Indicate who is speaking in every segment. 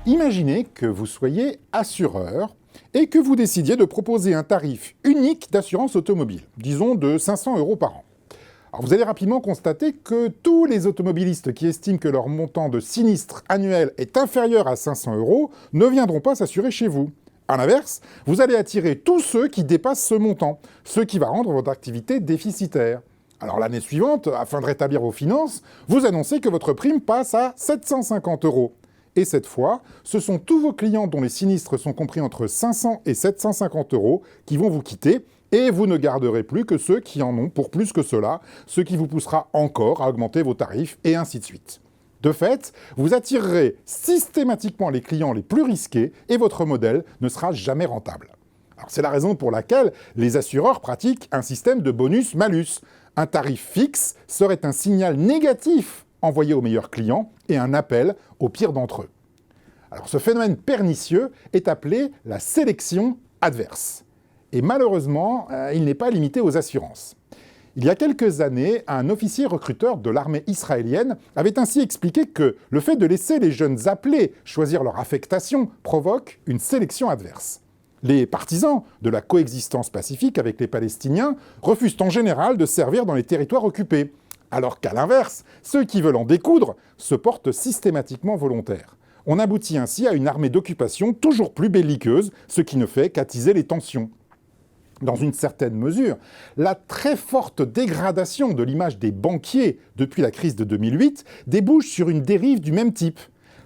Speaker 1: Imaginez que vous soyez assureur et que vous décidiez de proposer un tarif unique d'assurance automobile, disons de 500 € par an. Alors vous allez rapidement constater que tous les automobilistes qui estiment que leur montant de sinistre annuel est inférieur à 500 € ne viendront pas s'assurer chez vous. A l'inverse, vous allez attirer tous ceux qui dépassent ce montant, ce qui va rendre votre activité déficitaire. Alors l'année suivante, afin de rétablir vos finances, vous annoncez que votre prime passe à 750 €. Et cette fois, ce sont tous vos clients dont les sinistres sont compris entre 500 et 750 € qui vont vous quitter, et vous ne garderez plus que ceux qui en ont pour plus que cela, ce qui vous poussera encore à augmenter vos tarifs, et ainsi de suite. De fait, vous attirerez systématiquement les clients les plus risqués, et votre modèle ne sera jamais rentable. C'est la raison pour laquelle les assureurs pratiquent un système de bonus-malus. Un tarif fixe serait un signal négatif envoyé aux meilleurs clients et un appel aux pires d'entre eux. Alors ce phénomène pernicieux est appelé la sélection adverse. Et malheureusement, il n'est pas limité aux assurances. Il y a quelques années, un officier recruteur de l'armée israélienne avait ainsi expliqué que le fait de laisser les jeunes appelés choisir leur affectation provoque une sélection adverse. Les partisans de la coexistence pacifique avec les Palestiniens refusent en général de servir dans les territoires occupés, alors qu'à l'inverse, ceux qui veulent en découdre se portent systématiquement volontaires. On aboutit ainsi à une armée d'occupation toujours plus belliqueuse, ce qui ne fait qu'attiser les tensions. Dans une certaine mesure, la très forte dégradation de l'image des banquiers depuis la crise de 2008 débouche sur une dérive du même type.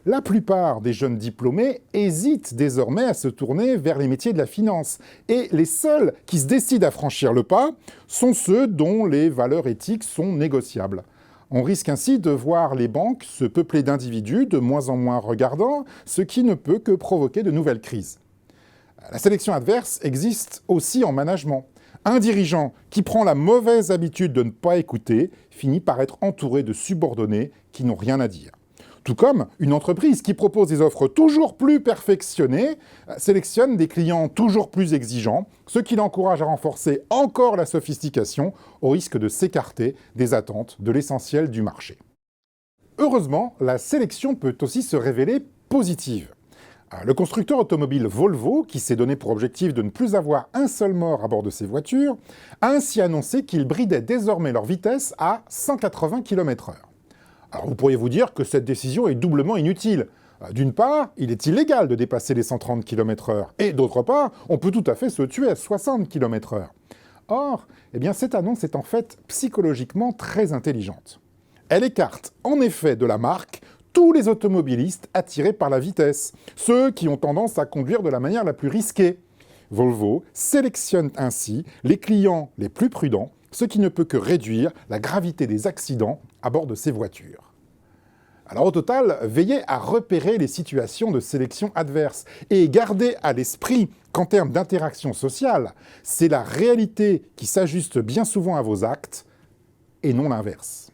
Speaker 1: La plupart des jeunes diplômés hésitent désormais à se tourner vers les métiers de la finance. Et les seuls qui se décident à franchir le pas sont ceux dont les valeurs éthiques sont négociables. On risque ainsi de voir les banques se peupler d'individus de moins en moins regardants, ce qui ne peut que provoquer de nouvelles crises. La sélection adverse existe aussi en management. Un dirigeant qui prend la mauvaise habitude de ne pas écouter finit par être entouré de subordonnés qui n'ont rien à dire. Tout comme une entreprise qui propose des offres toujours plus perfectionnées sélectionne des clients toujours plus exigeants, ce qui l'encourage à renforcer encore la sophistication au risque de s'écarter des attentes de l'essentiel du marché. Heureusement, la sélection peut aussi se révéler positive. Le constructeur automobile Volvo, qui s'est donné pour objectif de ne plus avoir un seul mort à bord de ses voitures, a ainsi annoncé qu'il bridait désormais leur vitesse à 180 km/h. Alors vous pourriez vous dire que cette décision est doublement inutile. D'une part, il est illégal de dépasser les 130 km/h, et d'autre part, on peut tout à fait se tuer à 60 km/h. Or, cette annonce est en fait psychologiquement très intelligente. Elle écarte en effet de la marque tous les automobilistes attirés par la vitesse, ceux qui ont tendance à conduire de la manière la plus risquée. Volvo sélectionne ainsi les clients les plus prudents, ce qui ne peut que réduire la gravité des accidents à bord de ces voitures. Alors au total, veillez à repérer les situations de sélection adverse et gardez à l'esprit qu'en termes d'interaction sociale, c'est la réalité qui s'ajuste bien souvent à vos actes et non l'inverse.